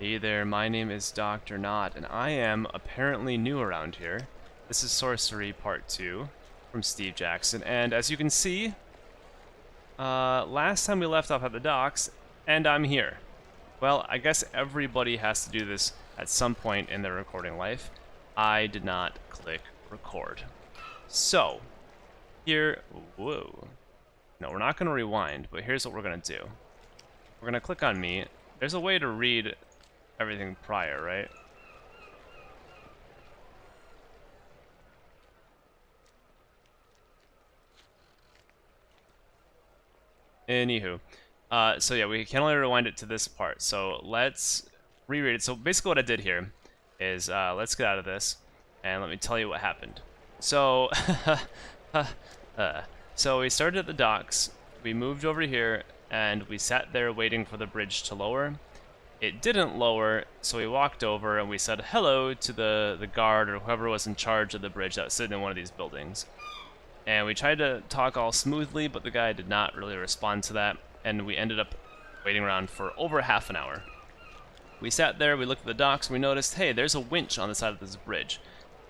Hey there, my name is Dr. Nought, and I am apparently new around here. This is Sorcery Part 2 from Steve Jackson, and as you can see, last time we left off at the docks, and I'm here. Well, I guess everybody has to do this at some point in their recording life. I did not click record. So, here, whoa. No, we're not going to rewind, but here's what we're going to do. We're going to click on me. There's a way to read everything prior, right? Anywho. So yeah, we can only rewind it to this part. So let's reread it. So basically what I did here is, let's get out of this, and let me tell you what happened. So, so we started at the docks, we moved over here, and we sat there waiting for the bridge to lower. It didn't lower, so we walked over and we said hello to the guard or whoever was in charge of the bridge that was sitting in one of these buildings. And we tried to talk all smoothly, but the guy did not really respond to that, and we ended up waiting around for over half an hour. We sat there, we looked at the docks, and we noticed, hey, there's a winch on the side of this bridge.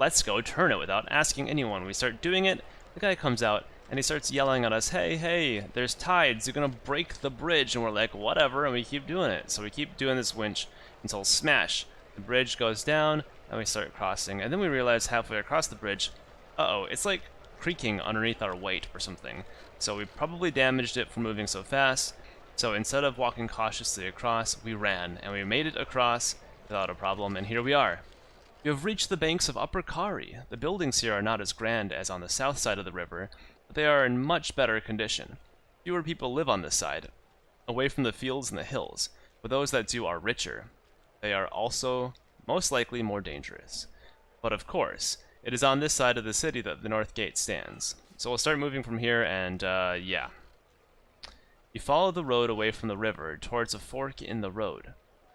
Let's go turn it without asking anyone. We start doing it, the guy comes out, and he starts yelling at us, hey, there's tides, you're gonna break the bridge, and we're like, whatever, and we keep doing it. So we keep doing this winch until smash, the bridge goes down, and we start crossing, and then we realize halfway across the bridge, uh-oh, it's like creaking underneath our weight or something. So we probably damaged it from moving so fast, so instead of walking cautiously across, we ran, and we made it across without a problem, and here we are. You have reached the banks of Upper Kharé. The buildings here are not as grand as on the south side of the river, but they are in much better condition. Fewer people live on this side, away from the fields and the hills, but those that do are richer. They are also most likely more dangerous. But of course, it is on this side of the city that the North Gate stands. So we'll start moving from here, and yeah. You follow the road away from the river towards a fork in the road.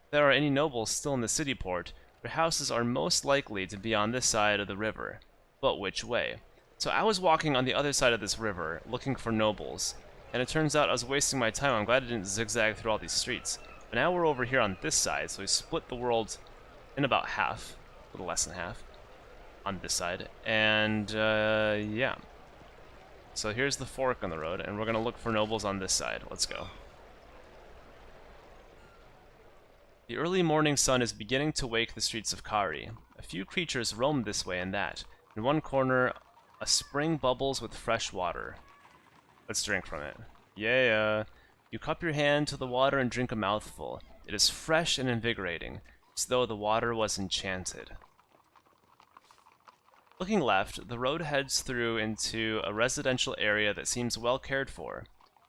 If there are any nobles still in the city port, their houses are most likely to be on this side of the river. But which way? So I was walking on the other side of this river, looking for nobles, and it turns out I was wasting my time. I'm glad I didn't zigzag through all these streets. But now we're over here on this side, so we split the world in about half, a little less than half, on this side, and yeah. So here's the fork on the road, and we're gonna look for nobles on this side. Let's go. The early morning sun is beginning to wake the streets of Kharé. A few creatures roam this way and that. In one corner, a spring bubbles with fresh water. Let's drink from it. Yeah. You cup your hand to the water and drink a mouthful. It is fresh and invigorating, as though the water was enchanted. Looking left, the road heads through into a residential area that seems well cared for.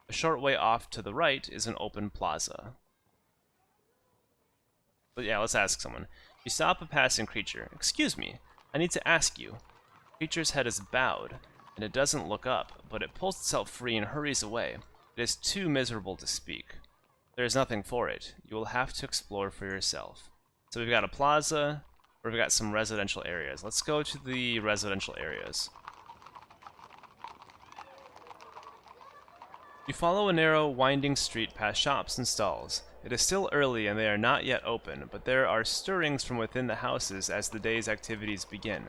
A short way off to the right is an open plaza. But yeah, let's ask someone. You stop a passing creature. Excuse me, I need to ask you. The creature's head is bowed, and it doesn't look up, but it pulls itself free and hurries away. It is too miserable to speak. There is nothing for it. You will have to explore for yourself. So we've got a plaza, where we've got some residential areas. Let's go to the residential areas. You follow a narrow, winding street past shops and stalls. It is still early and they are not yet open, but there are stirrings from within the houses as the day's activities begin.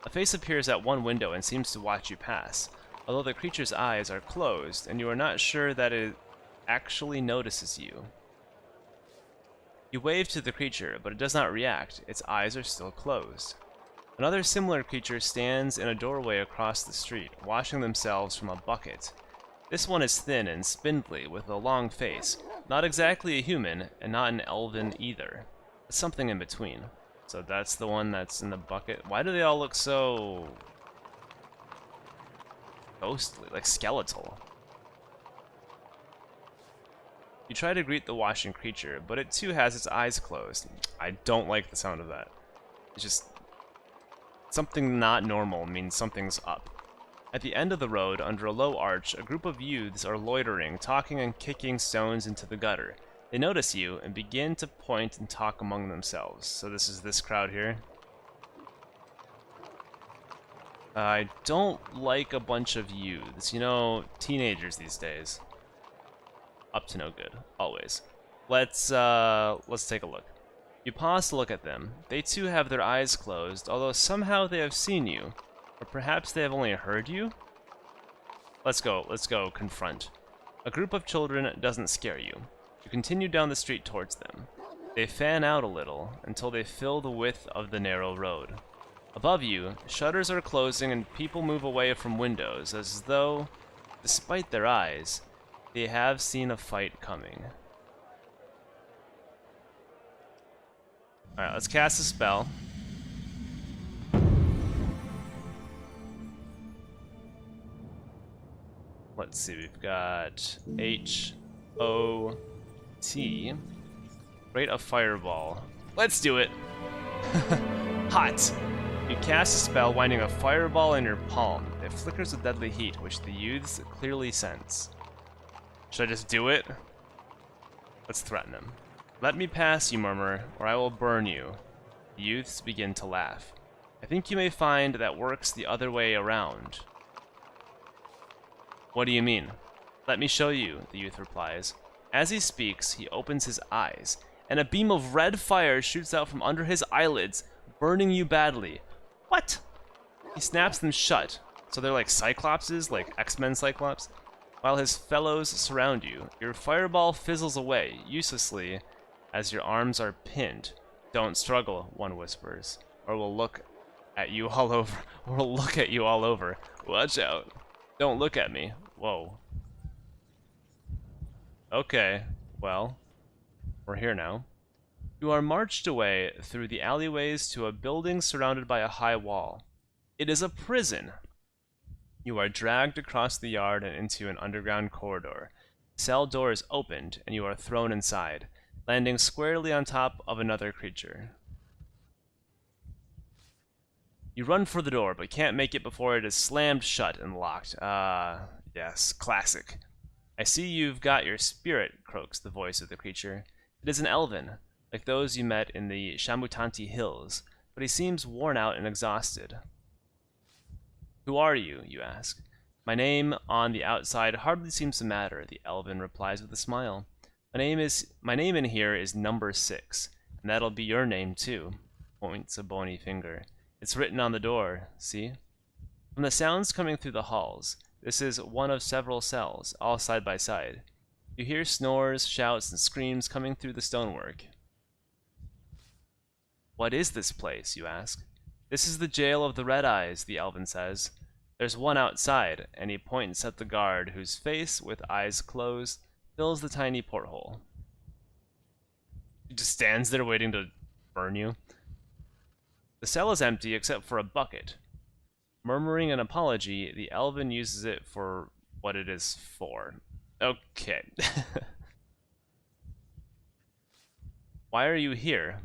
A face appears at one window and seems to watch you pass, although the creature's eyes are closed and you are not sure that it actually notices you. You wave to the creature, but it does not react. Its eyes are still closed. Another similar creature stands in a doorway across the street, washing themselves from a bucket. This one is thin and spindly, with a long face. Not exactly a human, and not an elven either. It's something in between. So that's the one that's in the bucket. Why do they all look so ghostly, like skeletal? You try to greet the washing creature, but it too has its eyes closed. I don't like the sound of that. It's just something not normal means something's up. At the end of the road, under a low arch, a group of youths are loitering, talking and kicking stones into the gutter. They notice you and begin to point and talk among themselves. So this is this crowd here. I don't like a bunch of youths. You know, teenagers these days. Up to no good, always. Let's take a look. You pause to look at them. They too have their eyes closed, although somehow they have seen you. Or perhaps they have only heard you? Let's go, confront. A group of children doesn't scare you. You continue down the street towards them. They fan out a little, until they fill the width of the narrow road. Above you, shutters are closing and people move away from windows, as though, despite their eyes, they have seen a fight coming. Alright, let's cast a spell. Let's see, we've got H-O-T. Rate a fireball. Let's do it! Hot! You cast a spell, winding a fireball in your palm. It flickers with deadly heat, which the youths clearly sense. Should I just do it? Let's threaten him. Let me pass, you murmur, or I will burn you. The youths begin to laugh. I think you may find that works the other way around. What do you mean? Let me show you, the youth replies. As he speaks, he opens his eyes, and a beam of red fire shoots out from under his eyelids, burning you badly. What? He snaps them shut, so they're like Cyclopses, like X-Men Cyclops. While his fellows surround you, your fireball fizzles away, uselessly, as your arms are pinned. Don't struggle, one whispers, or we'll look at you all over. Watch out. Don't look at me. Whoa. Okay, well, we're here now. You are marched away through the alleyways to a building surrounded by a high wall. It is a prison. You are dragged across the yard and into an underground corridor. The cell door is opened, and you are thrown inside, landing squarely on top of another creature. You run for the door, but can't make it before it is slammed shut and locked. Yes, classic. I see you've got your spirit, croaks the voice of the creature. It is an elven, like those you met in the Shamutanti Hills, but he seems worn out and exhausted. Who are you, you ask? My name on the outside hardly seems to matter, the elven replies with a smile. My name in here is number 6, and that'll be your name too, points a bony finger. It's written on the door, see? From the sounds coming through the halls, this is one of several cells, all side by side. You hear snores, shouts, and screams coming through the stonework. What is this place, you ask? This is the jail of the Red Eyes, the elven says. There's one outside, and he points at the guard, whose face, with eyes closed, fills the tiny porthole. He just stands there waiting to burn you. The cell is empty except for a bucket. Murmuring an apology, the elven uses it for what it is for. Okay. Why are you here?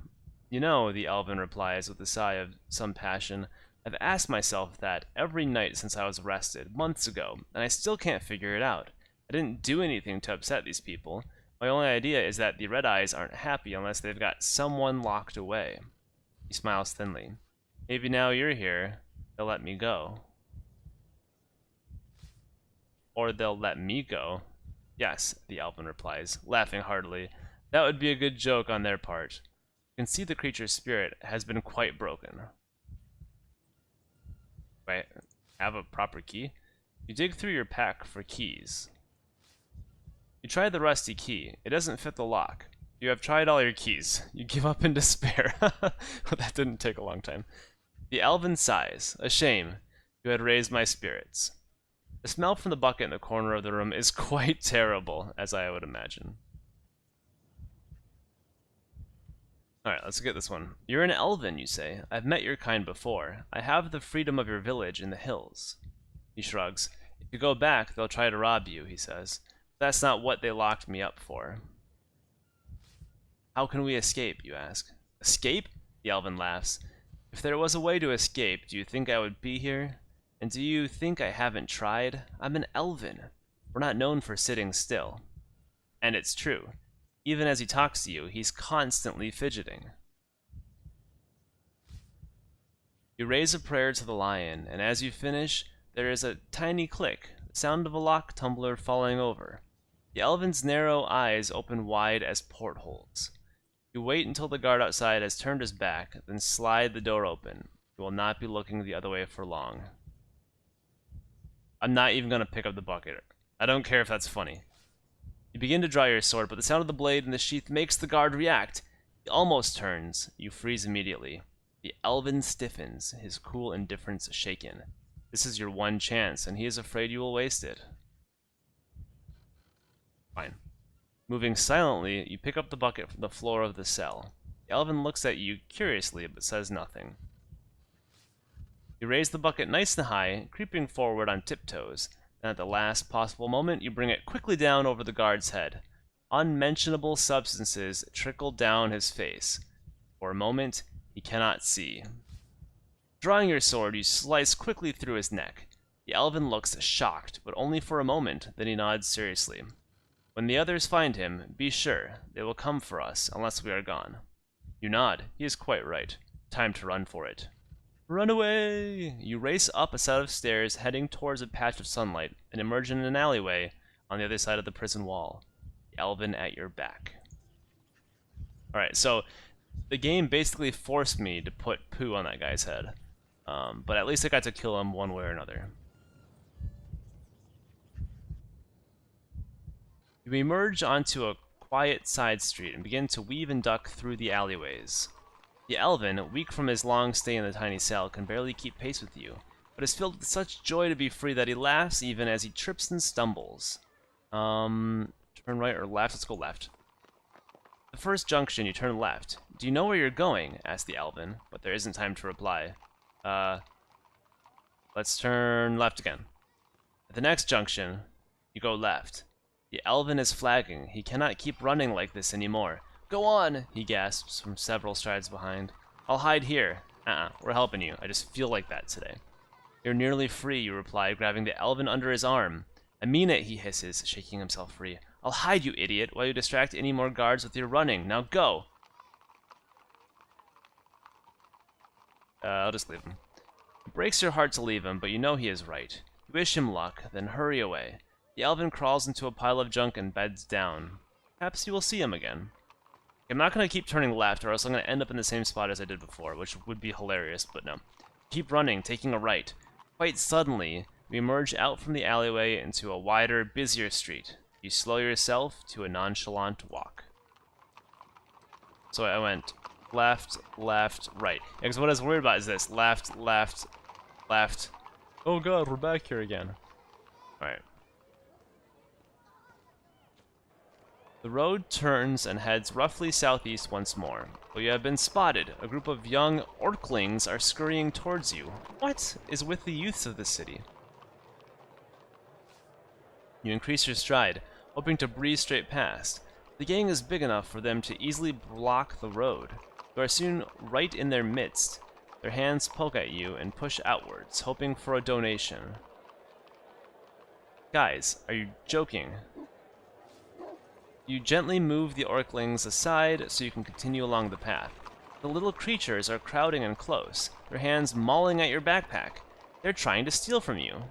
You know, the elven replies with a sigh of some passion, I've asked myself that every night since I was arrested, months ago, and I still can't figure it out. I didn't do anything to upset these people. My only idea is that the Red Eyes aren't happy unless they've got someone locked away. He smiles thinly. Maybe now you're here, they'll let me go. Or they'll let me go. Yes, the elven replies, laughing heartily. That would be a good joke on their part. You can see the creature's spirit has been quite broken. Wait, have a proper key? You dig through your pack for keys. You try the rusty key. It doesn't fit the lock. You have tried all your keys. You give up in despair. Well, that didn't take a long time. The elven sighs. A shame. You had raised my spirits. The smell from the bucket in the corner of the room is quite terrible, as I would imagine. Alright, let's get this one. You're an elven, you say. I've met your kind before. I have the freedom of your village in the hills. He shrugs. If you go back, they'll try to rob you, he says. That's not what they locked me up for. How can we escape, you ask? Escape? The elven laughs. If there was a way to escape, do you think I would be here? And do you think I haven't tried? I'm an elven. We're not known for sitting still. And it's true. Even as he talks to you, he's constantly fidgeting. You raise a prayer to the lion, and as you finish, there is a tiny click, the sound of a lock tumbler falling over. The elven's narrow eyes open wide as portholes. You wait until the guard outside has turned his back, then slide the door open. You will not be looking the other way for long. I'm not even going to pick up the bucket. I don't care if that's funny. You begin to draw your sword, but the sound of the blade in the sheath makes the guard react. He almost turns. You freeze immediately. The elven stiffens, his cool indifference shaken. This is your one chance, and he is afraid you will waste it. Fine. Moving silently, you pick up the bucket from the floor of the cell. The elven looks at you curiously, but says nothing. You raise the bucket nice and high, creeping forward on tiptoes, and at the last possible moment, you bring it quickly down over the guard's head. Unmentionable substances trickle down his face. For a moment, he cannot see. Drawing your sword, you slice quickly through his neck. The elven looks shocked, but only for a moment, then he nods seriously. When the others find him, be sure, they will come for us, unless we are gone. You nod. He is quite right. Time to run for it. Run away! You race up a set of stairs, heading towards a patch of sunlight, and emerge in an alleyway on the other side of the prison wall. The elven at your back. Alright, so the game basically forced me to put poo on that guy's head. But at least I got to kill him one way or another. You emerge onto a quiet side street and begin to weave and duck through the alleyways. The elven, weak from his long stay in the tiny cell, can barely keep pace with you, but is filled with such joy to be free that he laughs even as he trips and stumbles. Turn right or left? Let's go left. The first junction, you turn left. Do you know where you're going? Asks the elven, but there isn't time to reply. Let's turn left again. At the next junction, you go left. The elven is flagging. He cannot keep running like this anymore. Go on, he gasps from several strides behind. I'll hide here. We're helping you. I just feel like that today. You're nearly free, you reply, grabbing the elven under his arm. I mean it, he hisses, shaking himself free. I'll hide, you idiot, while you distract any more guards with your running. Now go! I'll just leave him. It breaks your heart to leave him, but you know he is right. You wish him luck, then hurry away. The elven crawls into a pile of junk and beds down. Perhaps you will see him again. I'm not going to keep turning left, or else I'm going to end up in the same spot as I did before, which would be hilarious, but no. Keep running, taking a right. Quite suddenly, you emerge out from the alleyway into a wider, busier street. You slow yourself to a nonchalant walk. So I went left, left, right. Because what I was worried about is this. Left, left, left. Oh god, we're back here again. Alright. The road turns and heads roughly southeast once more. But you have been spotted. A group of young orclings are scurrying towards you. What is with the youths of this city? You increase your stride, hoping to breeze straight past. The gang is big enough for them to easily block the road. You are soon right in their midst. Their hands poke at you and push outwards, hoping for a donation. Guys, are you joking? You gently move the orclings aside so you can continue along the path. The little creatures are crowding in close, their hands mauling at your backpack. They're trying to steal from you.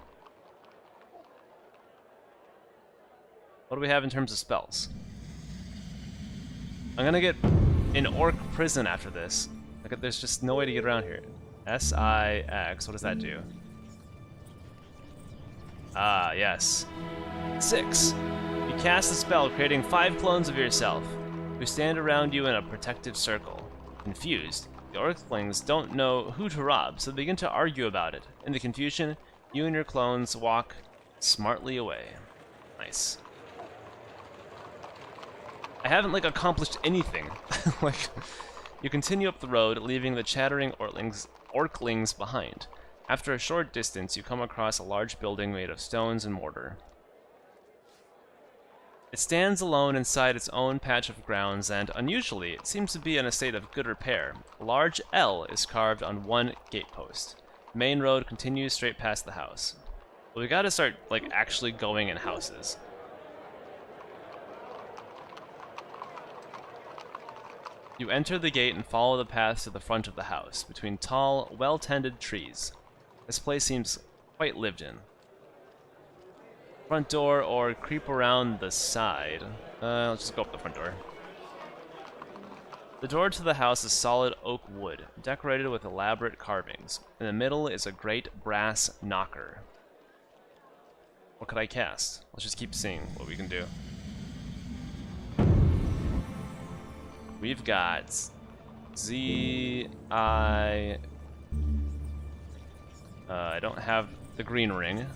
What do we have in terms of spells? I'm gonna get in orc prison after this. Like, there's just no way to get around here. S-I-X, what does that do? Ah, yes. 6. You cast the spell, creating 5 clones of yourself, who stand around you in a protective circle. Confused, the orclings don't know who to rob, so they begin to argue about it. In the confusion, you and your clones walk smartly away. Nice. I haven't, like, accomplished anything. Like, you continue up the road, leaving the chattering orclings behind. After a short distance, you come across a large building made of stones and mortar. It stands alone inside its own patch of grounds, and, unusually, it seems to be in a state of good repair. A large L is carved on one gatepost. The main road continues straight past the house. But we gotta start, like, actually going in houses. You enter the gate and follow the path to the front of the house, between tall, well-tended trees. This place seems quite lived in. Front door, or creep around the side. Let's just go up the front door. The door to the house is solid oak wood, decorated with elaborate carvings. In the middle is a great brass knocker. What could I cast? Let's just keep seeing what we can do. We've got I don't have the green ring.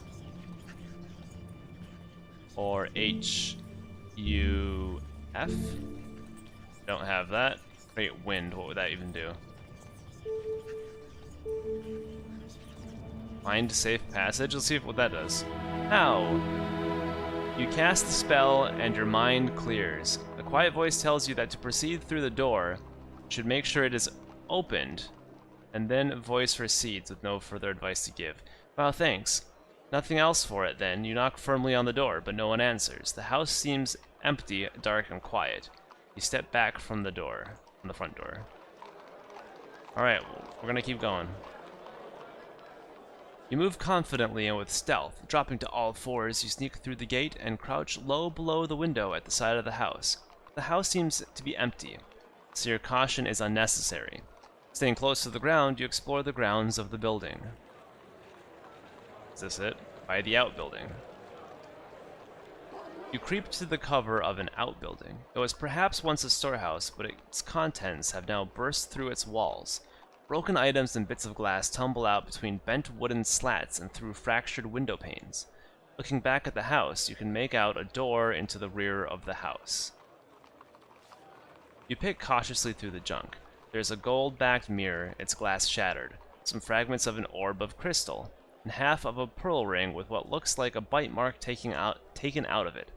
Or HUF. Don't have that. Great wind, what would that even do? Find safe passage? Let's see what that does. How? You cast the spell and your mind clears. A quiet voice tells you that to proceed through the door, you should make sure it is opened, and then voice recedes with no further advice to give. Wow, thanks. Nothing else for it then. You knock firmly on the door, but no one answers. The house seems empty, dark, and quiet. You step back from the door, from the front door. Alright, we're gonna keep going. You move confidently and with stealth. Dropping to all fours, you sneak through the gate and crouch low below the window at the side of the house. The house seems to be empty, so your caution is unnecessary. Staying close to the ground, you explore the grounds of the building. Is this it? By the outbuilding. You creep to the cover of an outbuilding. It was perhaps once a storehouse, but its contents have now burst through its walls. Broken items and bits of glass tumble out between bent wooden slats and through fractured window panes. Looking back at the house, you can make out a door into the rear of the house. You pick cautiously through the junk. There's a gold-backed mirror, its glass shattered, some fragments of an orb of crystal, and half of a pearl ring with what looks like a bite mark taken out of it.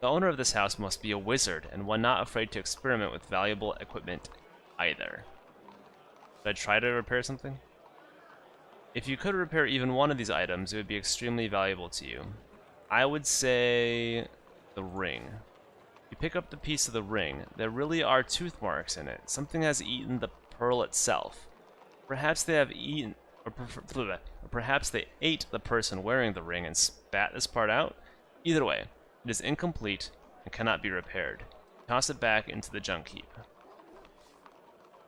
The owner of this house must be a wizard, and one not afraid to experiment with valuable equipment either. Should I try to repair something? If you could repair even one of these items, it would be extremely valuable to you. I would say the ring. You pick up the piece of the ring. There really are tooth marks in it. Something has eaten the pearl itself. Perhaps they have eaten, or perhaps they ate the person wearing the ring and spat this part out. Either way, it is incomplete and cannot be repaired. Toss it back into the junk heap.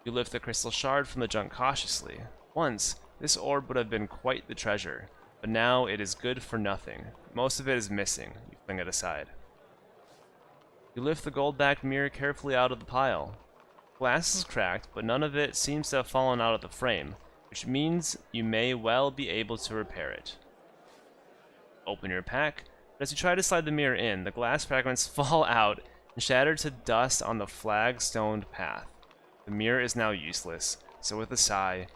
You lift the crystal shard from the junk cautiously. Once, this orb would have been quite the treasure, but now it is good for nothing. Most of it is missing. You fling it aside. You lift the gold-backed mirror carefully out of the pile. Glass is cracked, but none of it seems to have fallen out of the frame, which means you may well be able to repair it. Open your pack, but as you try to slide the mirror in, the glass fragments fall out and shatter to dust on the flag-stoned path. The mirror is now useless, so with a sigh,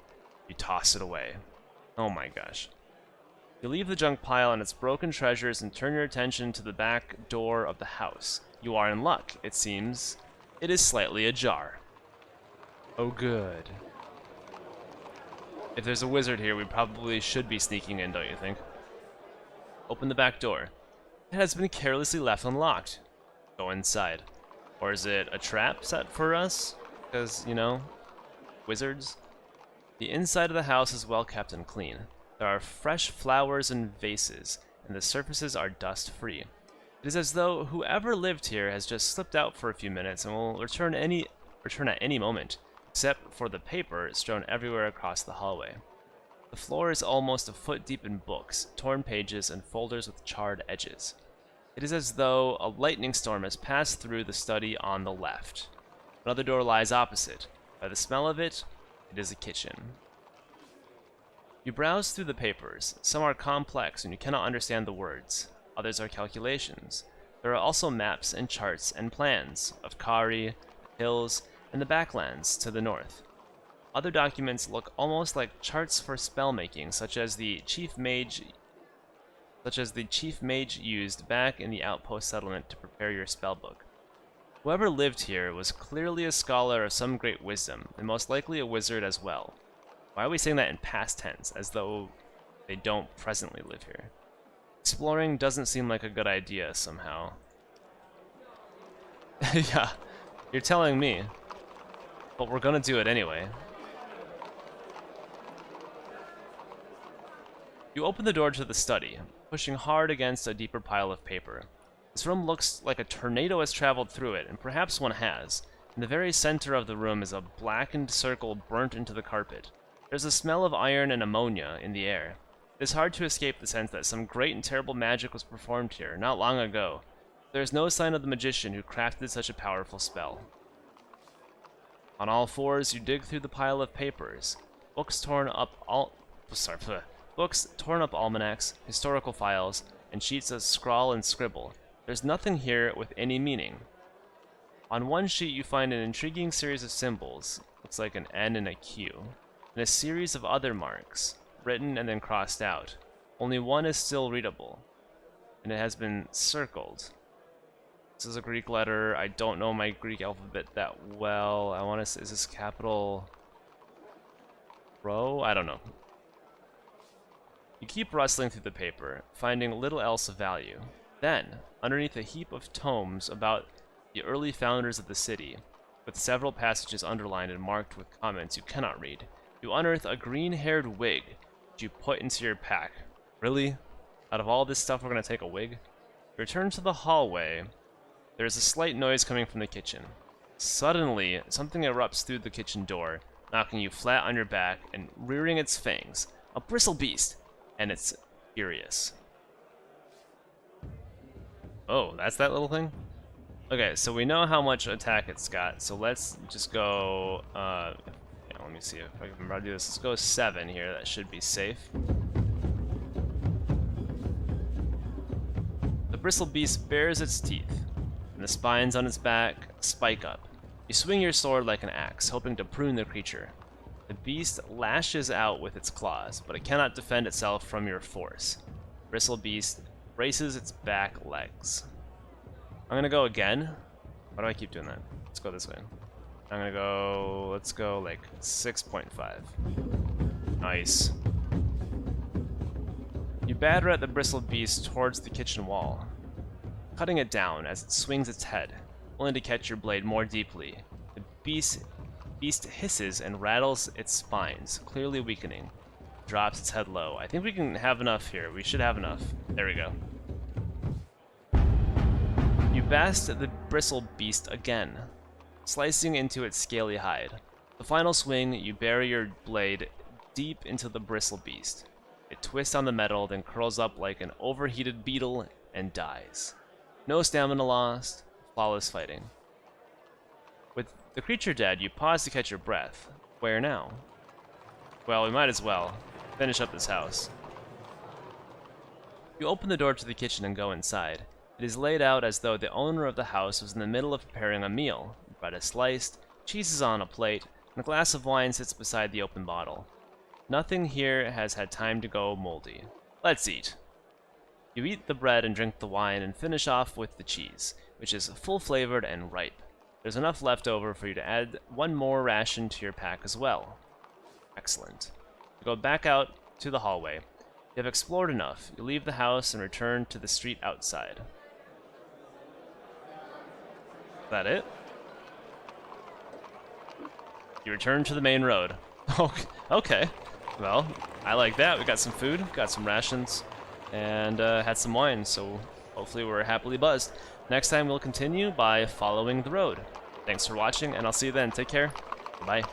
you toss it away. Oh my gosh. You leave the junk pile and its broken treasures and turn your attention to the back door of the house. You are in luck, it seems. It is slightly ajar. Oh good. If there's a wizard here, we probably should be sneaking in, don't you think? Open the back door. It has been carelessly left unlocked. Go inside. Or is it a trap set for us? Because, you know, wizards. The inside of the house is well kept and clean. There are fresh flowers and vases, and the surfaces are dust-free. It is as though whoever lived here has just slipped out for a few minutes and will return at any moment, except for the paper strewn everywhere across the hallway. The floor is almost a foot deep in books, torn pages, and folders with charred edges. It is as though a lightning storm has passed through the study on the left. Another door lies opposite. By the smell of it, it is a kitchen. You browse through the papers. Some are complex and you cannot understand the words. Others are calculations. There are also maps and charts and plans of Kharé, hills, and the backlands to the north. Other documents look almost like charts for spellmaking, such as the chief mage used back in the outpost settlement to prepare your spellbook. Whoever lived here was clearly a scholar of some great wisdom, and most likely a wizard as well. Why are we saying that in past tense, as though they don't presently live here? Exploring doesn't seem like a good idea somehow. Yeah, you're telling me. But we're gonna do it anyway. You open the door to the study, pushing hard against a deeper pile of paper. This room looks like a tornado has traveled through it, and perhaps one has. In the very center of the room is a blackened circle burnt into the carpet. There's a smell of iron and ammonia in the air. It is hard to escape the sense that some great and terrible magic was performed here, not long ago. There is no sign of the magician who crafted such a powerful spell. On all fours, you dig through the pile of papers. Books torn up almanacs, historical files, and sheets of scrawl and scribble. There's nothing here with any meaning. On one sheet you find an intriguing series of symbols, looks like an N and a Q, and a series of other marks, written and then crossed out. Only one is still readable, and it has been circled. This is a Greek letter. I don't know my Greek alphabet that well. I want to say, is this capital Rho? I don't know. You keep rustling through the paper, finding little else of value. Then, underneath a heap of tomes about the early founders of the city, with several passages underlined and marked with comments you cannot read, you unearth a green-haired wig that you put into your pack. Really? Out of all this stuff, we're going to take a wig? You return to the hallway. There is a slight noise coming from the kitchen. Suddenly, something erupts through the kitchen door, knocking you flat on your back and rearing its fangs. A bristle beast! And it's furious. Oh, that's that little thing? Okay, so we know how much attack it's got, so let's just go, yeah, let me see if I can remember how to do this. Let's go 7 here, that should be safe. The bristle beast bares its teeth, and the spines on its back spike up. You swing your sword like an axe, hoping to prune the creature. The beast lashes out with its claws, but it cannot defend itself from your force. The bristle beast braces its back legs. I'm gonna go again. Why do I keep doing that? Let's go this way. I'm gonna go, let's go like 6.5. Nice. You batter at the bristle beast towards the kitchen wall, cutting it down as it swings its head, only to catch your blade more deeply. The beast hisses and rattles its spines, clearly weakening. Drops its head low. I think we can have enough here. We should have enough. There we go. You bast the bristle beast again, slicing into its scaly hide. The final swing, you bury your blade deep into the bristle beast. It twists on the metal, then curls up like an overheated beetle and dies. No stamina lost, flawless fighting. With the creature dead, you pause to catch your breath. Where now? Well, we might as well finish up this house. You open the door to the kitchen and go inside. It is laid out as though the owner of the house was in the middle of preparing a meal. Bread is sliced, cheese is on a plate, and a glass of wine sits beside the open bottle. Nothing here has had time to go moldy. Let's eat. You eat the bread and drink the wine and finish off with the cheese, which is full-flavored and ripe. There's enough left over for you to add one more ration to your pack as well. Excellent. You go back out to the hallway. You have explored enough. You leave the house and return to the street outside. Is that it? You return to the main road. Okay. Well, I like that. We got some food, got some rations, and had some wine, so hopefully we're happily buzzed. Next time we'll continue by following the road. Thanks for watching, and I'll see you then. Take care. Bye.